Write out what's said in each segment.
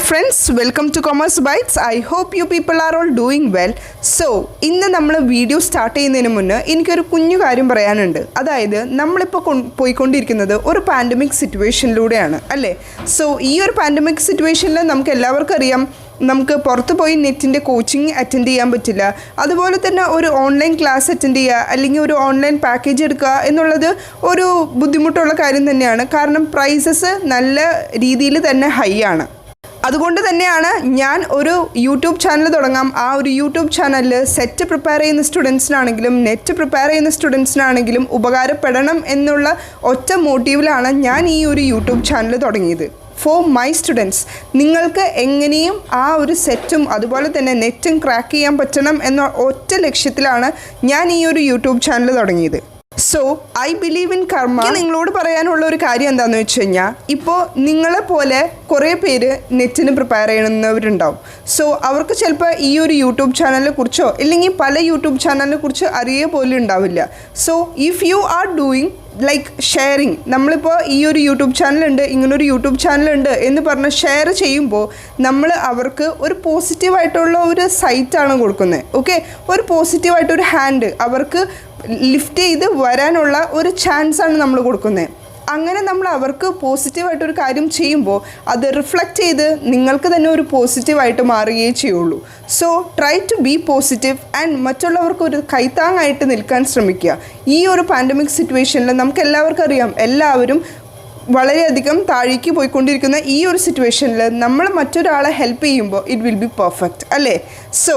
friends, welcome to Commerce Bytes. I hope you people are all doing well. So, ഇന്ന് നമ്മൾ video start ചെയ്യുന്നതിന് മുന്നേ എനിക്കൊരു കുഞ്ഞു കാര്യം പറയാനുണ്ട്. അതായത് നമ്മളിപ്പോൾ പോയിക്കൊണ്ടിരിക്കുന്നത് ഒരു പാൻഡമിക് സിറ്റുവേഷനിലൂടെയാണ് അല്ലേ. സോ ഈ ഒരു പാൻഡമിക് സിറ്റുവേഷനിൽ നമുക്ക് എല്ലാവർക്കും അറിയാം, നമുക്ക് പുറത്ത് പോയി നെറ്റിൻ്റെ കോച്ചിങ് അറ്റൻഡ് ചെയ്യാൻ പറ്റില്ല. അതുപോലെ തന്നെ ഒരു ഓൺലൈൻ ക്ലാസ് അറ്റൻഡ് ചെയ്യുക അല്ലെങ്കിൽ ഒരു ഓൺലൈൻ പാക്കേജ് എടുക്കുക എന്നുള്ളത് ഒരു ബുദ്ധിമുട്ടുള്ള കാര്യം തന്നെയാണ്. കാരണം പ്രൈസസ് നല്ല രീതിയിൽ തന്നെ ഹൈ ആണ്. അതുകൊണ്ട് തന്നെയാണ് ഞാൻ ഒരു യൂട്യൂബ് ചാനൽ തുടങ്ങാം. ആ ഒരു യൂട്യൂബ് ചാനലിൽ സെറ്റ് പ്രിപ്പയർ ചെയ്യുന്ന സ്റ്റുഡൻസിനാണെങ്കിലും നെറ്റ് പ്രിപ്പയർ ചെയ്യുന്ന സ്റ്റുഡൻസിനാണെങ്കിലും ഉപകാരപ്പെടണം എന്നുള്ള ഒറ്റ മോട്ടീവിലാണ് ഞാൻ ഈ ഒരു യൂട്യൂബ് ചാനൽ തുടങ്ങിയത്. ഫോർ മൈ സ്റ്റുഡൻസ്, നിങ്ങൾക്ക് എങ്ങനെയും ആ ഒരു സെറ്റും അതുപോലെ തന്നെ നെറ്റും ക്രാക്ക് ചെയ്യാൻ പറ്റണം എന്ന ഒറ്റ ലക്ഷ്യത്തിലാണ് ഞാൻ ഈ ഒരു യൂട്യൂബ് ചാനൽ തുടങ്ങിയത്. സോ ഐ ബിലീവ് ഇൻ കർമ്മ. നിങ്ങളോട് പറയാനുള്ള ഒരു കാര്യം എന്താണെന്ന് വെച്ച് കഴിഞ്ഞാൽ, ഇപ്പോൾ നിങ്ങളെപ്പോലെ കുറേ പേര് നെറ്റിന് പ്രിപ്പയർ ചെയ്യുന്നവരുണ്ടാവും. സോ അവർക്ക് ചിലപ്പോൾ ഈ ഒരു യൂട്യൂബ് ചാനലിനെ കുറിച്ചോ ഇല്ലെങ്കിൽ പല യൂട്യൂബ് ചാനലിനെ കുറിച്ച് അറിയുക പോലും ഉണ്ടാവില്ല. So if you are doing like sharing, നമ്മളിപ്പോൾ ഈ ഒരു യൂട്യൂബ് ചാനലുണ്ട്, ഇങ്ങനൊരു യൂട്യൂബ് ചാനലുണ്ട് എന്ന് പറഞ്ഞ് ഷെയർ ചെയ്യുമ്പോൾ നമ്മൾ അവർക്ക് ഒരു പോസിറ്റീവായിട്ടുള്ള ഒരു സൈറ്റാണ് കൊടുക്കുന്നത്. ഓക്കെ, ഒരു പോസിറ്റീവായിട്ടൊരു ഹാൻഡ് അവർക്ക് ലിഫ്റ്റ് ചെയ്ത് വരാനുള്ള ഒരു ചാൻസാണ് നമ്മൾ കൊടുക്കുന്നത്. അങ്ങനെ നമ്മൾ അവർക്ക് പോസിറ്റീവായിട്ടൊരു കാര്യം ചെയ്യുമ്പോൾ അത് റിഫ്ലക്റ്റ് ചെയ്ത് നിങ്ങൾക്ക് തന്നെ ഒരു പോസിറ്റീവായിട്ട് മാറുകയേ ചെയ്യുള്ളൂ. So try to be positive and മറ്റുള്ളവർക്ക് ഒരു കൈത്താങ്ങായിട്ട് നിൽക്കാൻ ശ്രമിക്കുക. ഈ ഒരു പാൻഡമിക് സിറ്റുവേഷനിൽ നമുക്ക് എല്ലാവർക്കും അറിയാം, എല്ലാവരും വളരെയധികം താഴേക്ക് പോയിക്കൊണ്ടിരിക്കുന്ന ഈ ഒരു സിറ്റുവേഷനിൽ നമ്മൾ മറ്റൊരാളെ ഹെൽപ്പ് ചെയ്യുമ്പോൾ ഇറ്റ് വിൽ ബി പെർഫെക്റ്റ് അല്ലേ. സോ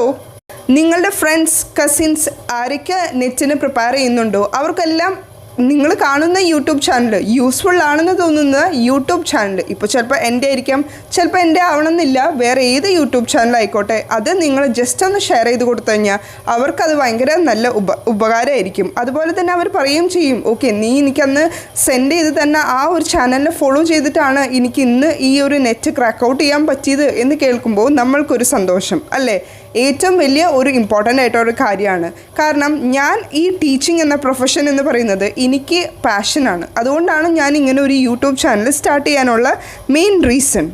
നിങ്ങളുടെ ഫ്രണ്ട്സ്, കസിൻസ് ആരൊക്കെ നെറ്റിന് പ്രിപ്പയർ ചെയ്യുന്നുണ്ടോ അവർക്കെല്ലാം നിങ്ങൾ കാണുന്ന യൂട്യൂബ് ചാനൽ, യൂസ്ഫുൾ ആണെന്ന് തോന്നുന്ന യൂട്യൂബ് ചാനൽ, ഇപ്പോൾ ചിലപ്പോൾ എൻ്റെ ആയിരിക്കാം, ചിലപ്പോൾ എൻ്റെ ആവണമെന്നില്ല, വേറെ ഏത് യൂട്യൂബ് ചാനൽ ആയിക്കോട്ടെ, അത് നിങ്ങൾ ജസ്റ്റ് ഒന്ന് ഷെയർ ചെയ്ത് കൊടുത്തു കഴിഞ്ഞാൽ അവർക്കത് ഭയങ്കര നല്ല ഉപകാരമായിരിക്കും. അതുപോലെ തന്നെ അവർ പറയുകയും ചെയ്യും, ഓക്കെ നീ എനിക്കന്ന് സെൻഡ് ചെയ്ത് തന്നെ ആ ഒരു ചാനലിനെ ഫോളോ ചെയ്തിട്ടാണ് എനിക്ക് ഇന്ന് ഈ ഒരു നെറ്റ് ക്രാക്ക് ഔട്ട് ചെയ്യാൻ പറ്റിയത് എന്ന് കേൾക്കുമ്പോൾ നമ്മൾക്കൊരു സന്തോഷം അല്ലേ. ഏറ്റവും വലിയ ഒരു ഇമ്പോർട്ടൻ്റ് ആയിട്ടൊരു കാര്യമാണ്. കാരണം ഞാൻ ഈ ടീച്ചിങ് എന്ന പ്രൊഫഷൻ എന്ന് പറയുന്നത് എനിക്ക് പാഷനാണ്. അതുകൊണ്ടാണ് ഞാൻ ഇങ്ങനെ ഒരു യൂട്യൂബ് ചാനൽ സ്റ്റാർട്ട് ചെയ്യാനുള്ള മെയിൻ റീസൺ.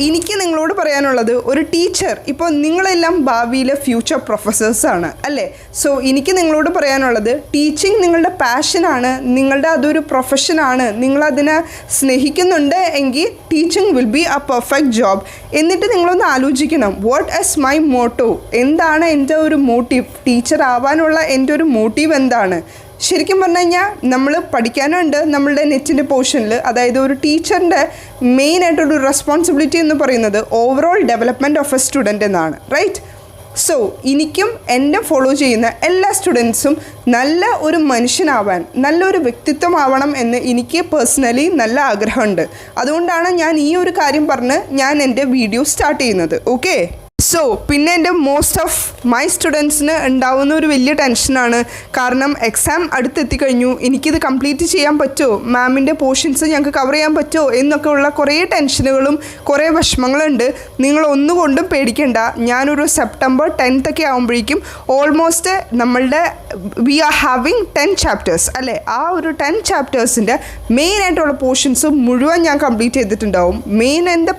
എനിക്ക് നിങ്ങളോട് പറയാനുള്ളത്, ഒരു ടീച്ചർ, ഇപ്പോൾ നിങ്ങളെല്ലാം ഭാവിയിലെ ഫ്യൂച്ചർ പ്രൊഫസേഴ്സാണ് അല്ലേ. സോ എനിക്ക് നിങ്ങളോട് പറയാനുള്ളത്, ടീച്ചിങ് നിങ്ങളുടെ പാഷനാണ്, നിങ്ങളുടെ അതൊരു പ്രൊഫഷനാണ്, നിങ്ങളതിനെ സ്നേഹിക്കുന്നുണ്ട് എങ്കിൽ teaching will be A perfect job. എന്നിട്ട് നിങ്ങളൊന്ന് ആലോചിക്കണം, വാട്ട് ഈസ് മൈ മോട്ടോ, എന്താണ് എൻ്റെ ഒരു മോട്ടീവ്, ടീച്ചർ ആവാനുള്ള എൻ്റെ ഒരു മോട്ടീവ് എന്താണ്. ശരിക്കും പറഞ്ഞു കഴിഞ്ഞാൽ നമ്മൾ പഠിക്കാനുണ്ട് നമ്മളുടെ നെറ്റിൻ്റെ പോർഷനിൽ. അതായത് ഒരു ടീച്ചറിൻ്റെ മെയിനായിട്ടൊരു റെസ്പോൺസിബിലിറ്റി എന്ന് പറയുന്നത് overall development of A student എന്നാണ്, റൈറ്റ്. സോ എനിക്കും എൻ്റെ ഫോളോ ചെയ്യുന്ന എല്ലാ സ്റ്റുഡൻസും നല്ല ഒരു മനുഷ്യനാവാൻ, നല്ലൊരു വ്യക്തിത്വമാവണം എന്ന് എനിക്ക് പേഴ്സണലി നല്ല ആഗ്രഹമുണ്ട്. അതുകൊണ്ടാണ് ഞാൻ ഈ ഒരു കാര്യം പറഞ്ഞ് ഞാൻ എൻ്റെ വീഡിയോ സ്റ്റാർട്ട് ചെയ്യുന്നത്. ഓക്കെ, സോ പിന്നെ എൻ്റെ മോസ്റ്റ് ഓഫ് മൈ സ്റ്റുഡൻസിന് ഉണ്ടാവുന്ന ഒരു വലിയ ടെൻഷനാണ്. കാരണം എക്സാം അടുത്തെത്തിക്കഴിഞ്ഞു, എനിക്കിത് കംപ്ലീറ്റ് ചെയ്യാൻ പറ്റുമോ, മാമിൻ്റെ പോർഷൻസ് ഞങ്ങൾക്ക് കവർ ചെയ്യാൻ പറ്റുമോ എന്നൊക്കെ ഉള്ള കുറേ ടെൻഷനുകളും കുറേ വിഷമങ്ങളുണ്ട്. നിങ്ങൾ ഒന്നുകൊണ്ടും പേടിക്കേണ്ട. ഞാനൊരു സെപ്റ്റംബർ 10th ഒക്കെ ആകുമ്പോഴേക്കും ഓൾമോസ്റ്റ് നമ്മളുടെ വി ആർ ഹാവിങ് 10 ചാപ്റ്റേഴ്സ് അല്ലേ. ആ ഒരു 10 ചാപ്റ്റേഴ്സിൻ്റെ മെയിനായിട്ടുള്ള പോർഷൻസ് മുഴുവൻ ഞാൻ കംപ്ലീറ്റ് ചെയ്തിട്ടുണ്ടാവും. മെയിൻ ഇൻ ദ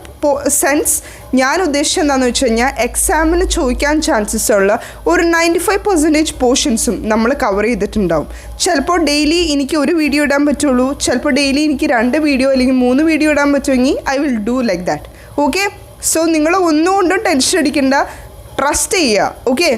സെൻസ് ഞാൻ ഉദ്ദേശിച്ചത് എന്താണെന്ന് വെച്ച് കഴിഞ്ഞാൽ, എക്സാമിന് ചോദിക്കാൻ ചാൻസസ് ഉള്ള ഒരു 95% പോർഷൻസും നമ്മൾ കവർ ചെയ്തിട്ടുണ്ടാവും. ചിലപ്പോൾ ഡെയിലി എനിക്ക് ഒരു വീഡിയോ ഇടാൻ പറ്റുള്ളൂ, ചിലപ്പോൾ ഡെയിലി എനിക്ക് 2 വീഡിയോ അല്ലെങ്കിൽ 3 വീഡിയോ ഇടാൻ പറ്റുമെങ്കിൽ I will do like that. Okay, so നിങ്ങൾ ഒന്നുകൊണ്ടും ടെൻഷൻ അടിക്കേണ്ട, ട്രസ്റ്റ് ചെയ്യുക. ഓക്കെ,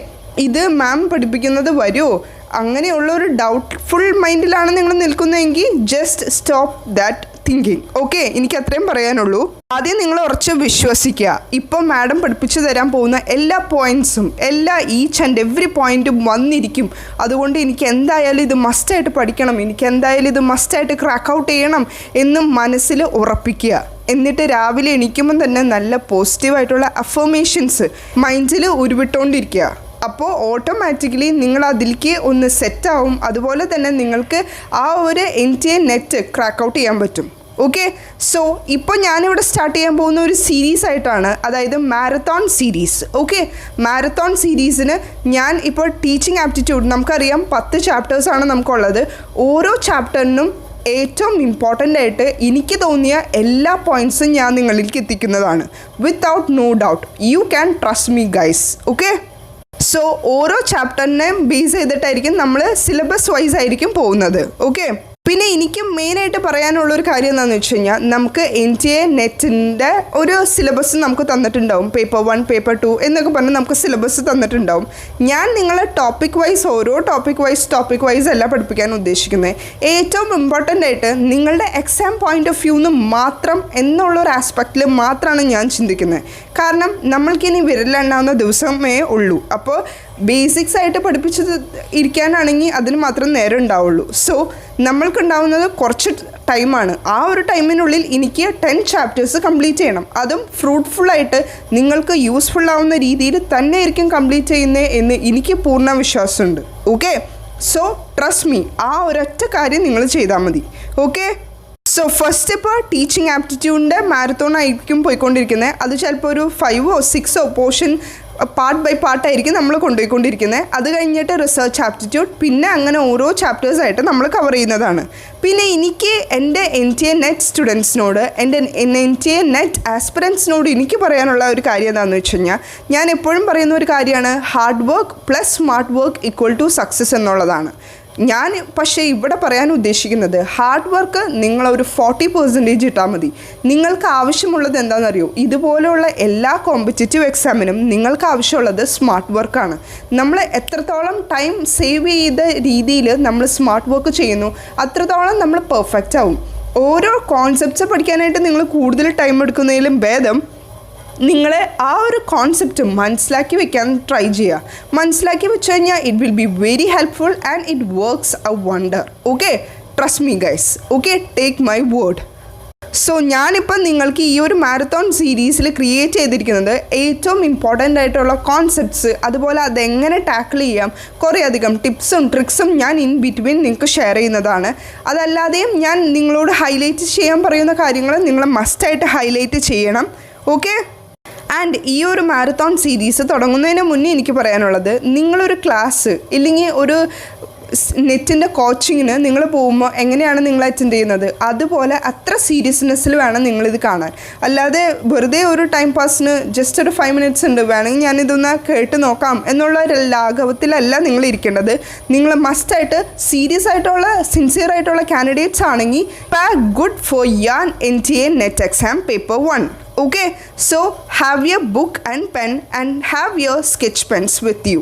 ഇത് മാം പഠിപ്പിക്കുന്നത് വരുമോ അങ്ങനെയുള്ള ഒരു ഡൗട്ട്ഫുൾ മൈൻഡിലാണ് നിങ്ങൾ നിൽക്കുന്നതെങ്കിൽ just stop that thinking. Okay, എനിക്ക് അത്രയും പറയാനുള്ളൂ. ആദ്യം നിങ്ങൾ ഉറച്ച് വിശ്വസിക്കുക. ഇപ്പോൾ മാഡം പഠിപ്പിച്ചു തരാൻ പോകുന്ന എല്ലാ പോയിൻറ്റ്സും, എല്ലാ ഈച്ച് ആൻഡ് എവറി പോയിൻറ്റും വന്നിരിക്കും. അതുകൊണ്ട് എനിക്ക് എന്തായാലും ഇത് മസ്റ്റായിട്ട് പഠിക്കണം, എനിക്ക് എന്തായാലും ഇത് മസ്റ്റായിട്ട് ക്രാക്ക് ഔട്ട് ചെയ്യണം എന്ന് മനസ്സിൽ ഉറപ്പിക്കുക. എന്നിട്ട് രാവിലെ എണീക്കുമ്പം തന്നെ നല്ല പോസിറ്റീവായിട്ടുള്ള അഫർമേഷൻസ് മൈൻഡിൽ ഉരുവിട്ടുകൊണ്ടിരിക്കുക. അപ്പോൾ ഓട്ടോമാറ്റിക്കലി നിങ്ങൾ അതിലേക്ക് ഒന്ന് സെറ്റാവും. അതുപോലെ തന്നെ നിങ്ങൾക്ക് ആ ഒരു എൻറ്റയർ നെറ്റ് ക്രാക്ക് ഔട്ട് ചെയ്യാൻ പറ്റും. ഓക്കെ, സോ ഇപ്പോൾ ഞാനിവിടെ സ്റ്റാർട്ട് ചെയ്യാൻ പോകുന്ന ഒരു സീരീസ് ആയിട്ടാണ്, അതായത് മാരത്തോൺ സീരീസ്. ഓക്കെ, മാരത്തോൺ സീരീസിന് ഞാൻ ഇപ്പോൾ ടീച്ചിങ് ആപ്റ്റിറ്റ്യൂഡ്, നമുക്കറിയാം 10 ചാപ്റ്റേഴ്സാണ് നമുക്കുള്ളത്. ഓരോ ചാപ്റ്ററിനും ഏറ്റവും ഇമ്പോർട്ടൻ്റ് ആയിട്ട് എനിക്ക് തോന്നിയ എല്ലാ പോയിൻറ്റ്സും ഞാൻ നിങ്ങളിലേക്ക് എത്തിക്കുന്നതാണ്. Without no doubt. You can trust me guys. Okay, so ഓരോ ചാപ്റ്ററിനെയും ബേസ് ചെയ്തിട്ടായിരിക്കും നമ്മൾ സിലബസ് വൈസ് ആയിരിക്കും പോകുന്നത്. ഓക്കെ, പിന്നെ എനിക്ക് മെയിനായിട്ട് പറയാനുള്ളൊരു കാര്യം എന്താണെന്ന് വെച്ച് കഴിഞ്ഞാൽ നമുക്ക് NTA നെറ്റിൻ്റെ ഒരു സിലബസ് നമുക്ക് തന്നിട്ടുണ്ടാവും. പേപ്പർ 1, പേപ്പർ 2 എന്നൊക്കെ പറഞ്ഞ് നമുക്ക് സിലബസ് തന്നിട്ടുണ്ടാവും. ഞാൻ നിങ്ങളെ ഓരോ ടോപ്പിക് വൈസ് അല്ല പഠിപ്പിക്കാൻ ഉദ്ദേശിക്കുന്നത്. ഏറ്റവും ഇമ്പോർട്ടൻ്റ് ആയിട്ട് നിങ്ങളുടെ എക്സാം പോയിൻ്റ് ഓഫ് വ്യൂന്ന് മാത്രം എന്നുള്ളൊരു ആസ്പെക്റ്റിൽ മാത്രമാണ് ഞാൻ ചിന്തിക്കുന്നത്. കാരണം നമ്മൾക്കിനി വിരലെണ്ണാവുന്ന ദിവസമേ ഉള്ളൂ. അപ്പോൾ ബേസിക്സ് ആയിട്ട് പഠിപ്പിച്ചത് ഇരിക്കാനാണെങ്കിൽ അതിന് മാത്രം നേരം ഉണ്ടാവുള്ളൂ. സോ നമ്മൾക്കുണ്ടാവുന്നത് കുറച്ച് ടൈമാണ്. ആ ഒരു ടൈമിനുള്ളിൽ എനിക്ക് 10 ചാപ്റ്റേഴ്സ് കംപ്ലീറ്റ് ചെയ്യണം. അതും ഫ്രൂട്ട്ഫുള്ളായിട്ട് നിങ്ങൾക്ക് യൂസ്ഫുൾ ആവുന്ന രീതിയിൽ തന്നെ ആയിരിക്കും കംപ്ലീറ്റ് ചെയ്യുന്നത് എന്ന് എനിക്ക് പൂർണ്ണ വിശ്വാസമുണ്ട്. ഓക്കെ, സോ ട്രസ്റ്റ് മീ, ആ ഒരൊറ്റ കാര്യം നിങ്ങൾ ചെയ്താൽ മതി. ഓക്കെ, സോ ഫസ്റ്റ് ഇപ്പോൾ ടീച്ചിങ് ആപ്റ്റിറ്റ്യൂഡിൻ്റെ മാരത്തോൺ ആയിരിക്കും പോയിക്കൊണ്ടിരിക്കുന്നത്. അത് ചിലപ്പോൾ ഒരു 5 or 6 പോർഷൻ പാർട്ട് ബൈ പാർട്ടായിരിക്കും നമ്മൾ കൊണ്ടുപോയിക്കൊണ്ടിരിക്കുന്നത്. അത് കഴിഞ്ഞിട്ട് റിസർച്ച് ആപ്റ്റിറ്റ്യൂഡ്, പിന്നെ അങ്ങനെ ഓരോ ചാപ്റ്റേഴ്സായിട്ട് നമ്മൾ കവർ ചെയ്യുന്നതാണ്. പിന്നെ എനിക്ക് എൻ്റെ NTA നെറ്റ് സ്റ്റുഡൻസിനോട്, എൻ്റെ NTA നെറ്റ് ആസ്പിറൻസിനോട് എനിക്ക് പറയാനുള്ള ഒരു കാര്യം എന്താണെന്ന് വെച്ച് കഴിഞ്ഞാൽ, ഞാൻ എപ്പോഴും പറയുന്ന ഒരു കാര്യമാണ് hard work plus smart work equal to success എന്നുള്ളതാണ്. ഞാൻ പക്ഷേ ഇവിടെ പറയാൻ ഉദ്ദേശിക്കുന്നത് ഹാർഡ് വർക്ക് നിങ്ങളൊരു 40% ഇട്ടാൽ മതി. നിങ്ങൾക്ക് ആവശ്യമുള്ളത് എന്താണെന്നറിയോ? ഇതുപോലെയുള്ള എല്ലാ കോമ്പറ്റേറ്റീവ് എക്സാമിനും നിങ്ങൾക്ക് ആവശ്യമുള്ളത് സ്മാർട്ട് വർക്കാണ്. നമ്മൾ എത്രത്തോളം ടൈം സേവ് ചെയ്ത രീതിയിൽ നമ്മൾ സ്മാർട്ട് വർക്ക് ചെയ്യുന്നു അത്രത്തോളം നമ്മൾ പെർഫെക്റ്റ് ആവും. ഓരോ കോൺസെപ്റ്റ്സ് പഠിക്കാനായിട്ട് നിങ്ങൾ കൂടുതൽ ടൈം എടുക്കുന്നതിലും ഭേദം നിങ്ങൾ ആ ഒരു കോൺസെപ്റ്റ് മനസ്സിലാക്കി വെക്കാൻ ട്രൈ ചെയ്യുക. മനസ്സിലാക്കി വെച്ച് കഴിഞ്ഞാൽ it will be very helpful and it works A wonder. Okay, trust me guys. Okay, take my word. So ഞാനിപ്പം നിങ്ങൾക്ക് ഈ ഒരു മാരത്തോൺ സീരീസിൽ ക്രിയേറ്റ് ചെയ്തിരിക്കുന്നത് ഏറ്റവും ഇമ്പോർട്ടൻ്റ് ആയിട്ടുള്ള കോൺസെപ്റ്റ്സ്, അതുപോലെ അതെങ്ങനെ ടാക്കിൾ ചെയ്യാം, കുറേ അധികം ടിപ്സും ട്രിക്സും ഞാൻ ഇൻ ബിറ്റ്വീൻ നിങ്ങൾക്ക് ഷെയർ ചെയ്യുന്നതാണ്. അതല്ലാതെയും ഞാൻ നിങ്ങളോട് ഹൈലൈറ്റ് ചെയ്യാൻ പറയുന്ന കാര്യങ്ങൾ നിങ്ങൾ മസ്റ്റായിട്ട് ഹൈലൈറ്റ് ചെയ്യണം. ഓക്കെ, ആൻഡ് ഈ ഒരു മാരത്തോൺ സീരീസ് തുടങ്ങുന്നതിന് മുന്നേ എനിക്ക് പറയാനുള്ളത്, നിങ്ങളൊരു ക്ലാസ് ഇല്ലെങ്കിൽ ഒരു നെറ്റിൻ്റെ കോച്ചിങ്ങിന് നിങ്ങൾ പോകുമ്പോൾ എങ്ങനെയാണ് നിങ്ങൾ അറ്റൻഡ് ചെയ്യുന്നത്, അതുപോലെ അത്ര സീരിയസ്നെസ്സിൽ വേണം നിങ്ങളിത് കാണാൻ. അല്ലാതെ വെറുതെ ഒരു ടൈം പാസിന് ജസ്റ്റ് ഒരു 5 minutes ഉണ്ട്, വേണമെങ്കിൽ ഞാനിതൊന്ന് കേട്ട് നോക്കാം എന്നുള്ള ഒരു ലാഘവത്തിലല്ല നിങ്ങൾ ഇരിക്കേണ്ടത്. നിങ്ങൾ മസ്റ്റായിട്ട് സീരിയസ് ആയിട്ടുള്ള സിൻസിയർ ആയിട്ടുള്ള കാൻഡിഡേറ്റ്സ് ആണെങ്കിൽ പാക്ക് ഗുഡ് ഫോർ യാൻ NTA net exam paper 1. Okay, so have your book and pen and have your sketch pens with you.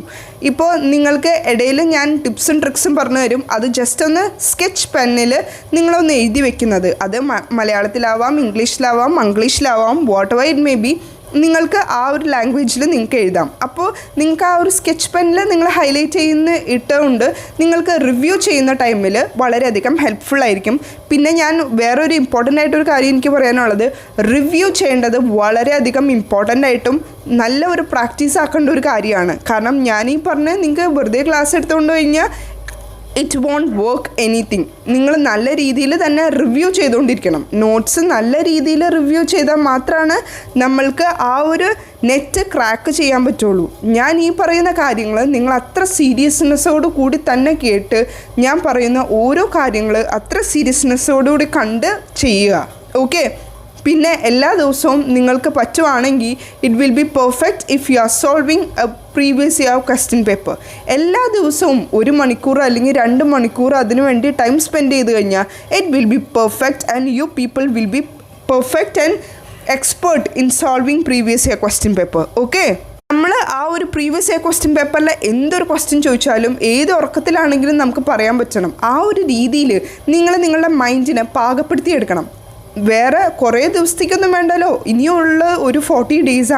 ഇപ്പോൾ നിങ്ങൾക്ക് ഇടയിൽ ഞാൻ ടിപ്സും ട്രിക്സും പറഞ്ഞു തരും. അത് ജസ്റ്റ് ഒന്ന് സ്കെച്ച് പെന്നിൽ നിങ്ങളൊന്ന് എഴുതി വെക്കുന്നത്. അത് മലയാളത്തിലാവാം, ഇംഗ്ലീഷിലാവാം, മംഗ്ലീഷിലാവാം, whatever it may be. നിങ്ങൾക്ക് ആ ഒരു ലാംഗ്വേജിൽ നിങ്ങൾക്ക് എഴുതാം. അപ്പോൾ നിങ്ങൾക്ക് ആ ഒരു സ്കെച്ച് പെന്നിൽ നിങ്ങൾ ഹൈലൈറ്റ് ചെയ്യുന്ന ഇട്ടുകൊണ്ട് നിങ്ങൾക്ക് റിവ്യൂ ചെയ്യുന്ന ടൈമിൽ വളരെയധികം ഹെൽപ്ഫുൾ ആയിരിക്കും. പിന്നെ ഞാൻ വേറൊരു ഇമ്പോർട്ടൻ്റ് ആയിട്ടൊരു കാര്യം എനിക്ക് പറയാനുള്ളത്, റിവ്യൂ ചെയ്യേണ്ടത് വളരെയധികം ഇമ്പോർട്ടൻ്റ് ആയിട്ടും നല്ല ഒരു പ്രാക്ടീസ് ആക്കേണ്ട ഒരു കാര്യമാണ്. കാരണം ഞാനീ പറഞ്ഞ് നിങ്ങൾക്ക് വെറുതെ ക്ലാസ് എടുത്തുകൊണ്ട് കഴിഞ്ഞാൽ ഇറ്റ് വോണ്ട് വർക്ക് എനിത്തിങ്. നിങ്ങൾ നല്ല രീതിയിൽ തന്നെ റിവ്യൂ ചെയ്തുകൊണ്ടിരിക്കണം. നോട്ട്സ് നല്ല രീതിയിൽ റിവ്യൂ ചെയ്താൽ മാത്രമാണ് നമ്മൾക്ക് ആ ഒരു നെറ്റ് ക്രാക്ക് ചെയ്യാൻ പറ്റുള്ളൂ. ഞാൻ ഈ പറയുന്ന കാര്യങ്ങൾ നിങ്ങൾ അത്ര സീരിയസ്നെസ്സോടു കൂടി തന്നെ കേട്ട് ഞാൻ പറയുന്ന ഓരോ കാര്യങ്ങൾ അത്ര സീരിയസ്നെസ്സോടുകൂടി കണ്ട് ചെയ്യുക. ഓക്കെ, പിന്നെ എല്ലാ ദിവസവും നിങ്ങൾക്ക് പറ്റുവാണെങ്കിൽ it will be perfect if you are solving A previous year question paper. എല്ലാ ദിവസവും 1 മണിക്കൂർ അല്ലെങ്കിൽ 2 മണിക്കൂർ അതിനു വേണ്ടി ടൈം സ്പെൻഡ് ചെയ്ത് കഴിഞ്ഞാൽ it will be perfect and you people will be perfect and expert in solving previous year question paper. Okay, നമ്മൾ ആ ഒരു പ്രീവിയസ് ഇയർ ക്വസ്റ്റ്യൻ പേപ്പറിൽ എന്തൊരു ക്വസ്റ്റ്യൻ ചോദിച്ചാലും ഏത് ഉറക്കത്തിലാണെങ്കിലും നമുക്ക് പറയാൻ പറ്റണം. ആ ഒരു രീതിയിൽ നിങ്ങൾ നിങ്ങളുടെ മൈൻഡിനെ പാകപ്പെടുത്തിയെടുക്കണം. വേറെ കുറേ ദിവസത്തേക്കൊന്നും വേണ്ടല്ലോ, ഇനിയുള്ള ഒരു 40 days.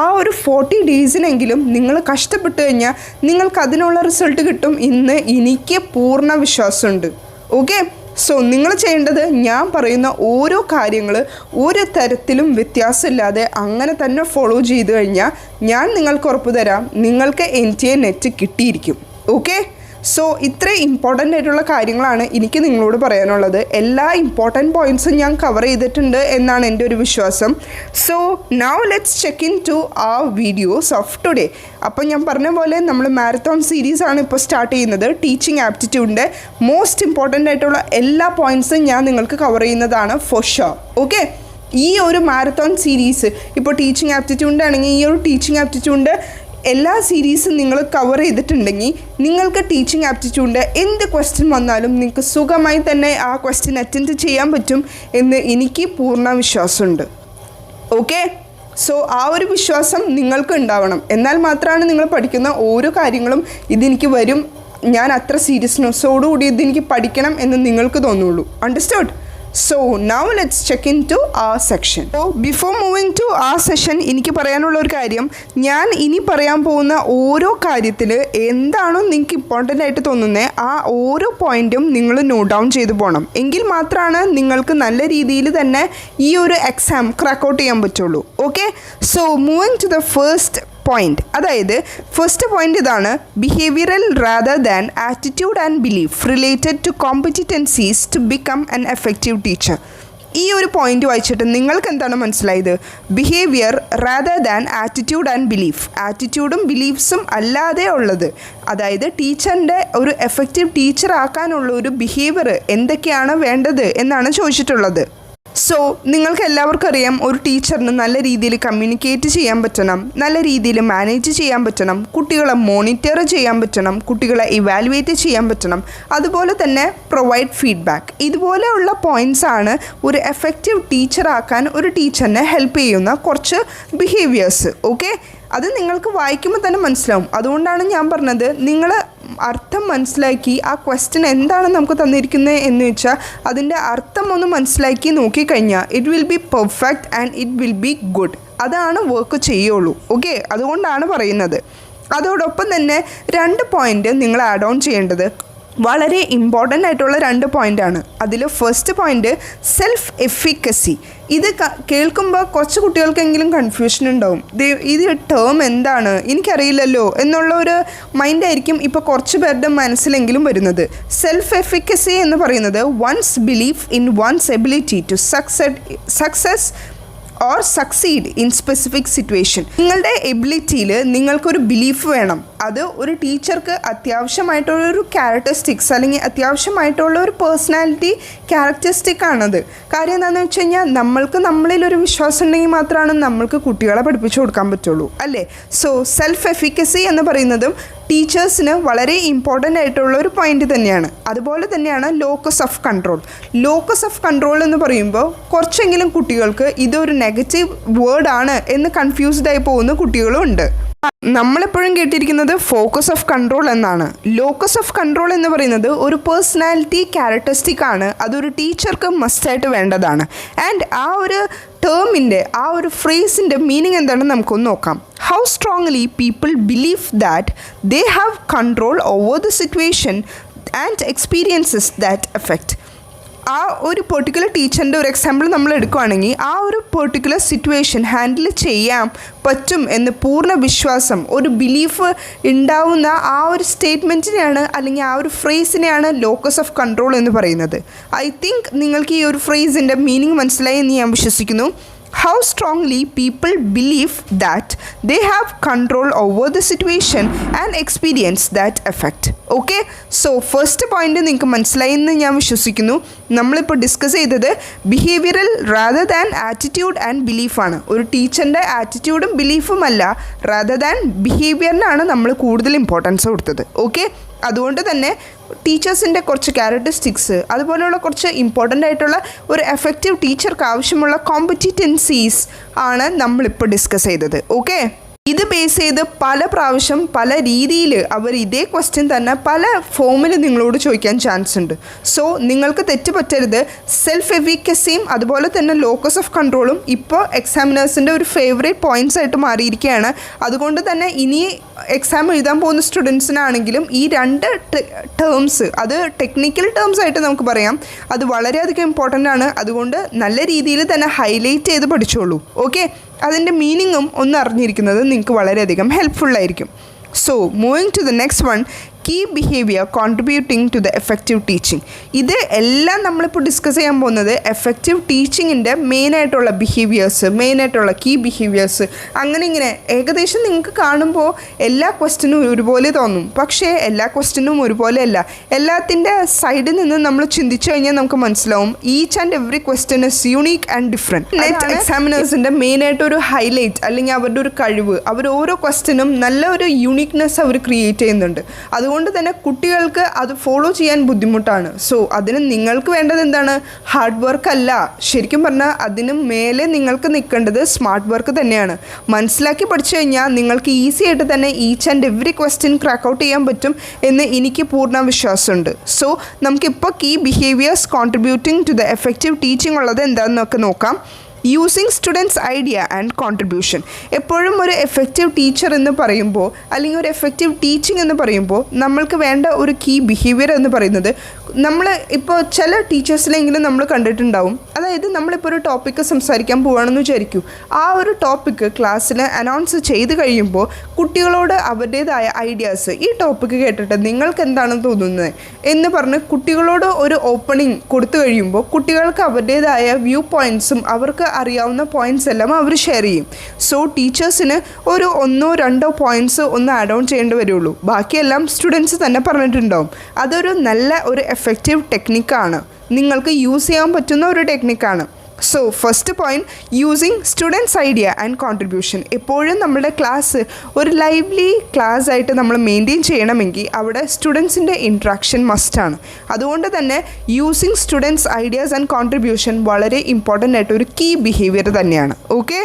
ആ ഒരു 40 days-നെങ്കിലും നിങ്ങൾ കഷ്ടപ്പെട്ട് കഴിഞ്ഞാൽ നിങ്ങൾക്ക് അതിനുള്ള റിസൾട്ട് കിട്ടും എന്ന് എനിക്ക് പൂർണ്ണ വിശ്വാസമുണ്ട്. ഓക്കെ, സോ നിങ്ങൾ ചെയ്യേണ്ടത് ഞാൻ പറയുന്ന ഓരോ കാര്യങ്ങൾ ഒരു തരത്തിലും വ്യത്യാസമില്ലാതെ അങ്ങനെ തന്നെ ഫോളോ ചെയ്ത് കഴിഞ്ഞാൽ ഞാൻ നിങ്ങൾക്ക് ഉറപ്പ് തരാം നിങ്ങൾക്ക് NTA നെറ്റ് കിട്ടിയിരിക്കും. ഓക്കെ, സോ ഇത്ര ഇമ്പോർട്ടൻ്റ് ആയിട്ടുള്ള കാര്യങ്ങളാണ് എനിക്ക് നിങ്ങളോട് പറയാനുള്ളത്. എല്ലാ ഇമ്പോർട്ടൻറ്റ് പോയിൻറ്റ്സും ഞാൻ കവർ ചെയ്തിട്ടുണ്ട് എന്നാണ് എൻ്റെ ഒരു വിശ്വാസം. So now let's check in to ആ വീഡിയോസ് ഓഫ് ടുഡേ. അപ്പോൾ ഞാൻ പറഞ്ഞ പോലെ നമ്മൾ മാരത്തോൺ സീരീസാണ് ഇപ്പോൾ സ്റ്റാർട്ട് ചെയ്യുന്നത്. ടീച്ചിങ് ആപ്റ്റിറ്റ്യൂഡിൻ്റെ മോസ്റ്റ് ഇമ്പോർട്ടൻ്റ് ആയിട്ടുള്ള എല്ലാ പോയിൻറ്റ്സും ഞാൻ നിങ്ങൾക്ക് കവർ ചെയ്യുന്നതാണ് ഫോർ ഷുവർ. ഓക്കെ, ഈ ഒരു മാരത്തോൺ സീരീസ് ഇപ്പോൾ ടീച്ചിങ് ആപ്റ്റിറ്റ്യൂഡിൻ്റെ ആണെങ്കിൽ ഈ ഒരു ടീച്ചിങ് ആപ്റ്റിറ്റ്യൂഡിൻ്റെ എല്ലാ സീരീസും നിങ്ങൾ കവർ ചെയ്തിട്ടുണ്ടെങ്കിൽ നിങ്ങൾക്ക് ടീച്ചിങ് ആപ്റ്റിറ്റ്യൂഡിൻ്റെ എന്ത് ക്വസ്റ്റ്യൻ വന്നാലും നിങ്ങൾക്ക് സുഖമായി തന്നെ ആ ക്വസ്റ്റ്യൻ അറ്റൻഡ് ചെയ്യാൻ പറ്റും എന്ന് എനിക്ക് പൂർണ്ണ വിശ്വാസമുണ്ട്. ഓക്കെ, സോ ആ ഒരു വിശ്വാസം നിങ്ങൾക്ക് ഉണ്ടാവണം. എന്നാൽ മാത്രമാണ് നിങ്ങൾ പഠിക്കുന്ന ഓരോ കാര്യങ്ങളും ഇതെനിക്ക് വരും, ഞാൻ അത്ര സീരിയസ്നെസ്സോടുകൂടി ഇതെനിക്ക് പഠിക്കണം എന്ന് നിങ്ങൾക്ക് തോന്നുള്ളൂ. Understood? So now let's check into our section. So before moving to our session, എനിക്ക് പറയാനുള്ള ഒരു കാര്യം, ഞാൻ ഇനി പറയാൻ പോകുന്ന ഓരോ കാര്യത്തിൽ എന്താണോ നിങ്ങൾക്ക് ഇമ്പോർട്ടൻ്റ് ആയിട്ട് തോന്നുന്നത് ആ ഓരോ പോയിൻറ്റും നിങ്ങൾ നോട്ട് ഡൗൺ ചെയ്ത് പോകണം. എങ്കിൽ മാത്രമാണ് നിങ്ങൾക്ക് നല്ല രീതിയിൽ തന്നെ ഈ ഒരു എക്സാം ക്രാക്ക് ഔട്ട് ചെയ്യാൻ പറ്റുള്ളൂ. Okay, so moving to the first point. അതായത് ഫസ്റ്റ് പോയിന്റ് ഇതാണ്: behavioural rather than attitude and belief related to competencies to become an effective teacher. ഈ ഒരു പോയിന്റ് വായിച്ചിട്ട് നിങ്ങൾക്ക് എന്താണ് മനസ്സിലായത്? Behaviour rather than attitude and belief, ആറ്റിറ്റ്യൂഡും ബിലീഫ്സും അല്ലാതെ ഉള്ളത്, അതായത് ടീച്ചറിൻ്റെ ഒരു എഫക്റ്റീവ് ടീച്ചർ ആക്കാനുള്ള ഒരു ബിഹേവിയർ എന്തൊക്കെയാണ് വേണ്ടത് എന്നാണ് ചോദിച്ചിട്ടുള്ളത്. സോ നിങ്ങൾക്ക് എല്ലാവർക്കും അറിയാം, ഒരു ടീച്ചറിന് നല്ല രീതിയിൽ കമ്മ്യൂണിക്കേറ്റ് ചെയ്യാൻ പറ്റണം, നല്ല രീതിയിൽ മാനേജ് ചെയ്യാൻ പറ്റണം, കുട്ടികളെ മോണിറ്റർ ചെയ്യാൻ പറ്റണം, കുട്ടികളെ ഇവാലുവേറ്റ് ചെയ്യാൻ പറ്റണം, അതുപോലെ തന്നെ പ്രൊവൈഡ് ഫീഡ്ബാക്ക്. ഇതുപോലെയുള്ള പോയിൻറ്റ്സ് ആണ് ഒരു എഫക്റ്റീവ് ടീച്ചറാക്കാൻ ഒരു ടീച്ചറിനെ ഹെൽപ്പ് ചെയ്യുന്ന കുറച്ച് ബിഹേവിയേഴ്സ്. ഓക്കെ, അത് നിങ്ങൾക്ക് വായിക്കുമ്പോൾ തന്നെ മനസ്സിലാവും. അതുകൊണ്ടാണ് ഞാൻ പറഞ്ഞത്, നിങ്ങൾ അർത്ഥം മനസ്സിലാക്കി ആ ക്വസ്റ്റ്യൻ എന്താണ് നമുക്ക് തന്നിരിക്കുന്നത് എന്ന് വെച്ചാൽ അതിൻ്റെ അർത്ഥം ഒന്ന് മനസ്സിലാക്കി നോക്കിക്കഴിഞ്ഞാൽ it will be perfect and it will be good. അതാണ് വർക്ക് ചെയ്യുള്ളൂ. ഓക്കെ, അതുകൊണ്ടാണ് പറയുന്നത്. അതോടൊപ്പം തന്നെ 2 പോയിൻ്റ് നിങ്ങൾ ആഡ് ഓൺ ചെയ്യേണ്ടത് വളരെ ഇമ്പോർട്ടൻ്റ് ആയിട്ടുള്ള 2 പോയിൻ്റാണ്. അതിൽ ഫസ്റ്റ് പോയിൻ്റ് സെൽഫ് എഫിക്കസി. ഇത് കേൾക്കുമ്പോൾ കുറച്ച് കുട്ടികൾക്കെങ്കിലും കൺഫ്യൂഷൻ ഉണ്ടാവും. ഇത് ടേം എന്താണ്, എനിക്കറിയില്ലല്ലോ എന്നുള്ള ഒരു മൈൻഡായിരിക്കും ഇപ്പോൾ കുറച്ച് പേരുടെ മനസ്സിലെങ്കിലും വരുന്നത്. സെൽഫ് എഫിക്കസി എന്ന് പറയുന്നത് one's belief in one's ability to success or succeed in specific situation. നിങ്ങളുടെ എബിലിറ്റിയിൽ നിങ്ങൾക്കൊരു ബിലീഫ് വേണം. അത് ഒരു ടീച്ചർക്ക് അത്യാവശ്യമായിട്ടുള്ളൊരു ക്യാരക്ടറിസ്റ്റിക്സ് അല്ലെങ്കിൽ അത്യാവശ്യമായിട്ടുള്ള ഒരു പേഴ്സണാലിറ്റി ക്യാരക്ടറിസ്റ്റിക് ആണത്. കാര്യം എന്താണെന്ന് വെച്ച് കഴിഞ്ഞാൽ നമ്മൾക്ക് നമ്മളിലൊരു വിശ്വാസം ഉണ്ടെങ്കിൽ മാത്രമാണ് നമ്മൾക്ക് കുട്ടികളെ പഠിപ്പിച്ചു കൊടുക്കാൻ പറ്റുള്ളൂ, അല്ലേ? സോ സെൽഫ് എഫിക്കസി എന്ന് പറയുന്നതും ടീച്ചേഴ്സിന് വളരെ ഇമ്പോർട്ടൻ്റ് ആയിട്ടുള്ള ഒരു പോയിന്റ് തന്നെയാണ്. അതുപോലെ തന്നെയാണ് locus of control. Locus of control എന്ന് പറയുമ്പോൾ കുറച്ചെങ്കിലും കുട്ടികൾക്ക് ഇതൊരു നെഗറ്റീവ് വേർഡാണ് എന്ന് കൺഫ്യൂസ്ഡ് ആയി പോകുന്ന കുട്ടികളും ഉണ്ട്. നമ്മളെപ്പോഴും കേട്ടിരിക്കുന്നത് ഫോക്കസ് ഓഫ് കൺട്രോൾ എന്നാണ്. ലോക്കസ് ഓഫ് കൺട്രോൾ എന്ന് പറയുന്നത് ഒരു പേഴ്സണാലിറ്റി ക്യാരക്ടറിസ്റ്റിക് ആണ്. അതൊരു ടീച്ചർക്ക് മസ്റ്റായിട്ട് വേണ്ടതാണ്. ആൻഡ് ആ ഒരു ടേമിൻ്റെ ആ ഒരു ഫ്രേസിൻ്റെ മീനിങ് എന്താണെന്ന് നമുക്കൊന്ന് നോക്കാം. How strongly people believe that they have control over the situation and experiences that effect. ആ ഒരു പെർട്ടിക്കുലർ ടീച്ചറിൻ്റെ ഒരു എക്സാമ്പിൾ നമ്മൾ എടുക്കുകയാണെങ്കിൽ ആ ഒരു പെർട്ടിക്കുലർ സിറ്റുവേഷൻ ഹാൻഡിൽ ചെയ്യാൻ പറ്റും എന്ന് പൂർണ്ണ വിശ്വാസം, ഒരു ബിലീഫ് ഉണ്ടാവുന്ന ആ ഒരു സ്റ്റേറ്റ്മെൻറ്റിനെയാണ് അല്ലെങ്കിൽ ആ ഒരു ഫ്രേസിനെയാണ് ലോക്കസ് ഓഫ് കൺട്രോൾ എന്ന് പറയുന്നത്. ഐ തിങ്ക് നിങ്ങൾക്ക് ഈ ഒരു ഫ്രേസിൻ്റെ മീനിങ് മനസ്സിലായി എന്ന് ഞാൻ വിശ്വസിക്കുന്നു. How strongly people believe that they have control over the situation and experience that effect. Okay, so first point നിങ്ങൾക്ക് മനസ്സിലായി എന്ന് ഞാൻ വിശ്വസിക്കുന്നു. നമ്മളിപ്പോൾ ഡിസ്കസ് ചെയ്തത് behavioural rather than attitude and ബിലീഫാണ്. ഒരു ടീച്ചറിൻ്റെ ആറ്റിറ്റ്യൂഡും ബിലീഫും അല്ല, റാദർ ദാൻ ബിഹേവിയറിനാണ് നമ്മൾ കൂടുതൽ ഇമ്പോർട്ടൻസ് കൊടുത്തത്. ഓക്കെ, അതുകൊണ്ട് തന്നെ ടീച്ചേഴ്സിൻ്റെ കുറച്ച് ക്യാരക്ടറിസ്റ്റിക്സ്, അതുപോലെയുള്ള കുറച്ച് ഇമ്പോർട്ടൻ്റ് ആയിട്ടുള്ള ഒരു എഫക്റ്റീവ് ടീച്ചർക്ക് ആവശ്യമുള്ള കോമ്പറ്റിറ്റൻസീസ് ആണ് നമ്മളിപ്പോൾ ഡിസ്കസ് ചെയ്തത്. ഓക്കെ, ഇത് ബേസ് ചെയ്ത് പല പ്രാവശ്യം പല രീതിയിൽ അവർ ഇതേ ക്വസ്റ്റ്യൻ തന്നെ പല ഫോമിൽ നിങ്ങളോട് ചോദിക്കാൻ ചാൻസ് ഉണ്ട്. സോ നിങ്ങൾക്ക് തെറ്റ് പറ്റരുത്. സെൽഫ് എഫിക്കസിയും അതുപോലെ തന്നെ ലോക്കസ് ഓഫ് കൺട്രോളും ഇപ്പോൾ എക്സാമിനേഴ്സിൻ്റെ ഒരു ഫേവറേറ്റ് പോയിൻറ്റ്സ് ആയിട്ട് മാറിയിരിക്കുകയാണ്. അതുകൊണ്ട് തന്നെ ഇനി എക്സാം എഴുതാൻ പോകുന്ന സ്റ്റുഡൻസിനാണെങ്കിലും ഈ 2 ടേംസ്, അത് ടെക്നിക്കൽ ടേംസ് ആയിട്ട് നമുക്ക് പറയാം, അത് വളരെയധികം ഇമ്പോർട്ടൻ്റ് ആണ്. അതുകൊണ്ട് നല്ല രീതിയിൽ തന്നെ ഹൈലൈറ്റ് ചെയ്ത് പഠിച്ചോളൂ. ഓക്കെ, അതിൻ്റെ മീനിങ്ങും ഒന്ന് അറിഞ്ഞിരിക്കുന്നത് നിങ്ങൾക്ക് വളരെയധികം ഹെൽപ്ഫുള്ളായിരിക്കും. So moving to the next one, key behaviour contributing to the effective teaching. ഇത് എല്ലാം നമ്മളിപ്പോൾ ഡിസ്കസ് ചെയ്യാൻ പോകുന്നത് എഫക്റ്റീവ് ടീച്ചിങ്ങിൻ്റെ മെയിനായിട്ടുള്ള ബിഹേവിയേഴ്സ്, മെയിനായിട്ടുള്ള കീ ബിഹേവിയേഴ്സ്. അങ്ങനെ ഇങ്ങനെ ഏകദേശം നിങ്ങൾക്ക് കാണുമ്പോൾ എല്ലാ ക്വസ്റ്റ്യനും ഒരുപോലെ തോന്നും, പക്ഷേ എല്ലാ ക്വസ്റ്റ്യനും ഒരുപോലെയല്ല. എല്ലാത്തിൻ്റെ സൈഡിൽ നിന്ന് നമ്മൾ ചിന്തിച്ചു കഴിഞ്ഞാൽ നമുക്ക് മനസ്സിലാവും each and every question is unique and different. NET എക്സാമിനേഴ്സിൻ്റെ മെയിനായിട്ടൊരു ഹൈലൈറ്റ് അല്ലെങ്കിൽ അവരുടെ ഒരു കഴിവ്, അവർ ഓരോ ക്വസ്റ്റ്യനും നല്ല ഒരു യൂണീക്നെസ് അവർ ക്രിയേറ്റ് ചെയ്യുന്നുണ്ട്. അതുകൊണ്ട് തന്നെ കുട്ടികൾക്ക് അത് ഫോളോ ചെയ്യാൻ ബുദ്ധിമുട്ടാണ്. സോ അതിന് നിങ്ങൾക്ക് വേണ്ടത് എന്താണ്? ഹാർഡ് വർക്ക് അല്ല, ശരിക്കും പറഞ്ഞാൽ അതിന് മേലെ നിങ്ങൾക്ക് നിൽക്കേണ്ടത് സ്മാർട്ട് വർക്ക് തന്നെയാണ്. മനസ്സിലാക്കി പഠിച്ചു കഴിഞ്ഞാൽ നിങ്ങൾക്ക് ഈസി ആയിട്ട് തന്നെ each and every question crack out ചെയ്യാൻ പറ്റും എന്ന് എനിക്ക് പൂർണ്ണ വിശ്വാസമുണ്ട്. സോ നമുക്കിപ്പോൾ key behaviours contributing to the effective teaching ഉള്ളത് എന്താണെന്നൊക്കെ നോക്കാം. Using students idea and contribution. എപ്പോഴും ഒരു എഫക്റ്റീവ് ടീച്ചർ എന്ന് പറയുമ്പോൾ അല്ലെങ്കിൽ ഒരു എഫക്റ്റീവ് ടീച്ചിങ് എന്ന് പറയുമ്പോൾ നമ്മൾക്ക് വേണ്ട ഒരു കീ ബിഹേവിയർ എന്ന് പറയുന്നത്, നമ്മൾ ഇപ്പോൾ ചില ടീച്ചേഴ്സിലെങ്കിലും നമ്മൾ കണ്ടിട്ടുണ്ടാവും. അതായത് നമ്മളിപ്പോൾ ഒരു ടോപ്പിക്ക് സംസാരിക്കാൻ പോവുകയാണെന്ന് വിചാരിക്കൂ. ആ ഒരു ടോപ്പിക്ക് ക്ലാസ്സിൽ അനൗൺസ് ചെയ്ത് കഴിയുമ്പോൾ കുട്ടികളോട് അവരുടേതായ ഐഡിയാസ്, ഈ ടോപ്പിക്ക് കേട്ടിട്ട് നിങ്ങൾക്ക് എന്താണെന്ന് തോന്നുന്നത് എന്ന് പറഞ്ഞ് കുട്ടികളോട് ഒരു ഓപ്പണിംഗ് കൊടുത്തു കഴിയുമ്പോൾ കുട്ടികൾക്ക് അവരുടേതായ വ്യൂ പോയിൻറ്റ്സും അവർക്ക് അറിയാവുന്ന പോയിൻറ്റ്സ് എല്ലാം അവർ ഷെയർ ചെയ്യും. സോ ടീച്ചേഴ്സിന് ഒരു 1-2 പോയിൻറ്റ്സ് ഒന്ന് ആഡ് ഓൺ ചെയ്യേണ്ടി വരുള്ളൂ, ബാക്കിയെല്ലാം സ്റ്റുഡൻസ് തന്നെ പറഞ്ഞിട്ടുണ്ടാവും. അതൊരു നല്ല ഒരു എഫക്റ്റീവ് ടെക്നിക്കാണ്, നിങ്ങൾക്ക് യൂസ് ചെയ്യാൻ പറ്റുന്ന ഒരു ടെക്നിക്കാണ്. So first point, using students idea and contribution. എപ്പോഴും നമ്മുടെ ക്ലാസ് ഒരു ലൈവ്ലി ക്ലാസ് ആയിട്ട് നമ്മൾ മെയിൻറ്റെയിൻ ചെയ്യണമെങ്കിൽ അവിടെ സ്റ്റുഡൻസിൻ്റെ ഇൻട്രാക്ഷൻ മസ്റ്റാണ്. അതുകൊണ്ട് തന്നെ using students ideas and contribution വളരെ ഇമ്പോർട്ടൻ്റ് ആയിട്ട് ഒരു കീ ബിഹേവിയർ തന്നെയാണ്. Okay,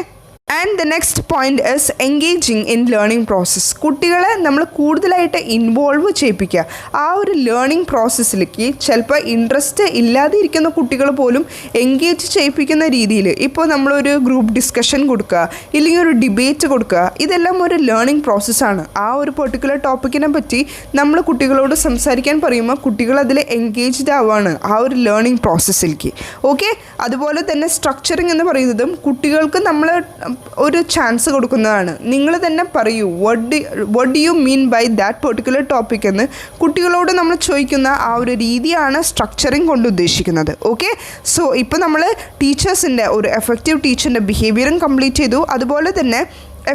and the next point is engaging in learning process. കുട്ടികളെ നമ്മൾ കൂടുതലായിട്ട് ഇൻവോൾവ് ചെയ്യിപ്പിക്കുക ആ ഒരു ലേണിംഗ് പ്രോസസ്സിലേക്ക്. ചിലപ്പോൾ ഇൻട്രസ്റ്റ് ഇല്ലാതെ ഇരിക്കുന്ന കുട്ടികൾ പോലും എൻഗേജ് ചെയ്യിപ്പിക്കുന്ന രീതിയിൽ, ഇപ്പോൾ നമ്മളൊരു ഗ്രൂപ്പ് ഡിസ്കഷൻ കൊടുക്കുക ഇല്ലെങ്കിൽ ഒരു ഡിബേറ്റ് കൊടുക്കുക, ഇതെല്ലാം ഒരു ലേണിംഗ് പ്രോസസ്സാണ്. ആ ഒരു പെർട്ടിക്കുലർ ടോപ്പിക്കിനെ പറ്റി നമ്മൾ കുട്ടികളോട് സംസാരിക്കാൻ പറയുമ്പോൾ കുട്ടികൾ അതിൽ എൻഗേജ്ഡ് ആവുകയാണ് ആ ഒരു ലേണിംഗ് പ്രോസസ്സിലേക്ക്. ഓക്കെ, അതുപോലെ തന്നെ സ്ട്രക്ചറിങ് എന്ന് പറയുന്നതും കുട്ടികൾക്ക് നമ്മൾ ഒരു ചാൻസ് കൊടുക്കുന്നതാണ്. നിങ്ങൾ തന്നെ പറയൂ, what do you mean by that particular topic എന്ന് കുട്ടികളോട് നമ്മൾ ചോദിക്കുന്ന ആ ഒരു രീതിയാണ് സ്ട്രക്ചറിങ് കൊണ്ട് ഉദ്ദേശിക്കുന്നത്. ഓക്കെ, സോ ഇപ്പോൾ നമ്മൾ ടീച്ചേഴ്സിൻ്റെ ഒരു എഫക്റ്റീവ് ടീച്ചറിൻ്റെ ബിഹേവിയറും കംപ്ലീറ്റ് ചെയ്തു, അതുപോലെ തന്നെ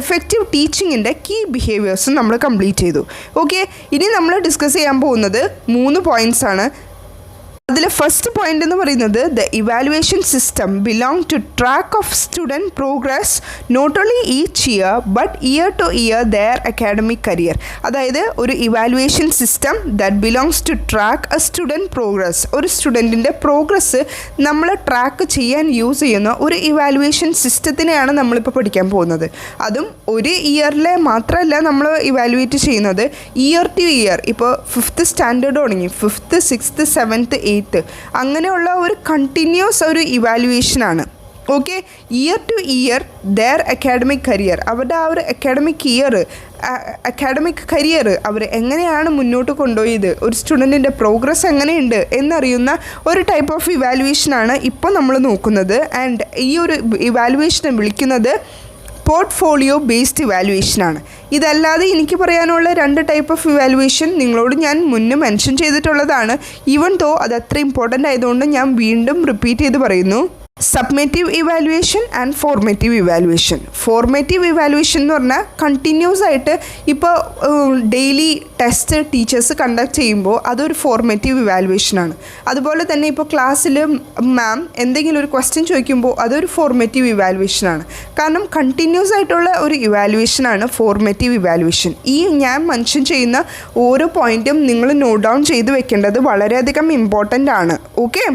എഫക്റ്റീവ് ടീച്ചിങ്ങിൻ്റെ കീ ബിഹേവിയേഴ്സും നമ്മൾ കംപ്ലീറ്റ് ചെയ്തു. ഓക്കെ, ഇനി നമ്മൾ ഡിസ്കസ് ചെയ്യാൻ പോകുന്നത് 3 പോയിൻറ്റ്സ് ആണ്. അതിൽ ഫസ്റ്റ് പോയിന്റ് എന്ന് പറയുന്നത് the evaluation system belong to track of student progress not only each year but year to year their academic career. അതായത് ഒരു evaluation system that belongs to track a student progress. ഒരു സ്റ്റുഡൻറ്റിൻ്റെ progress നമ്മൾ track ചെയ്യാൻ use ചെയ്യുന്ന ഒരു evaluation സിസ്റ്റത്തിനെയാണ് നമ്മളിപ്പോൾ പഠിക്കാൻ പോകുന്നത്. അതും ഒരു ഇയറിലെ മാത്രമല്ല നമ്മൾ ഇവാലുവേറ്റ് ചെയ്യുന്നത്, ഇയർ ടു ഇയർ. ഇപ്പോൾ 5th സ്റ്റാൻഡേർഡ് തുടങ്ങി 5th 6th 7th 8th അങ്ങനെയുള്ള ഒരു കണ്ടിന്യൂസ് ഒരു ഇവാലുവേഷനാണ്. Okay, year to year their academic career. അവരുടെ ആ ഒരു അക്കാഡമിക് കരിയർ അവർ എങ്ങനെയാണ് മുന്നോട്ട് കൊണ്ടുപോയത്, ഒരു സ്റ്റുഡൻറ്റിൻ്റെ പ്രോഗ്രസ് എങ്ങനെയുണ്ട് എന്നറിയുന്ന ഒരു ടൈപ്പ് ഓഫ് ഇവാലുവേഷനാണ് ഇപ്പോൾ നമ്മൾ നോക്കുന്നത്. ആൻഡ് ഈ ഒരു ഇവാലുവേഷനെ വിളിക്കുന്നത് പോർട്ട്ഫോളിയോ ബേസ്ഡ് ഇവാലുവേഷനാണ്. ഇതല്ലാതെ എനിക്ക് പറയാനുള്ള 2 ടൈപ്പ് ഓഫ് ഇവാലുവേഷൻ നിങ്ങളോട് ഞാൻ മുന്നേ മെൻഷൻ ചെയ്തിട്ടുള്ളതാണ്. ഈവൻ ദോ അത് അത്ര ഇമ്പോർട്ടൻ്റ് ആയതുകൊണ്ട് ഞാൻ വീണ്ടും റിപ്പീറ്റ് ചെയ്ത് പറയുന്നു. Summative evaluation and formative evaluation. Formative evaluation എന്ന് പറഞ്ഞാൽ കണ്ടിന്യൂസ് ആയിട്ട് ഇപ്പോൾ ഡെയിലി ടെസ്റ്റ് ടീച്ചേഴ്സ് കണ്ടക്ട് ചെയ്യുമ്പോൾ അതൊരു ഫോർമേറ്റീവ് ഇവാലുവേഷനാണ്. അതുപോലെ തന്നെ ഇപ്പോൾ ക്ലാസ്സിൽ മാം എന്തെങ്കിലും ഒരു ക്വസ്റ്റ്യൻ ചോദിക്കുമ്പോൾ അതൊരു ഫോർമേറ്റീവ് ഇവാലുവേഷനാണ്. കാരണം കണ്ടിന്യൂസ് ആയിട്ടുള്ള ഒരു ഇവാലുവേഷനാണ് ഫോർമേറ്റീവ് ഇവാലുവേഷൻ. ഈ ഞാൻ മെൻഷൻ ചെയ്യുന്ന ഓരോ പോയിൻറ്റും നിങ്ങൾ നോട്ട് ഡൗൺ ചെയ്ത് വെക്കേണ്ടത് വളരെയധികം ഇമ്പോർട്ടൻ്റ് ആണ്. ഓക്കെ,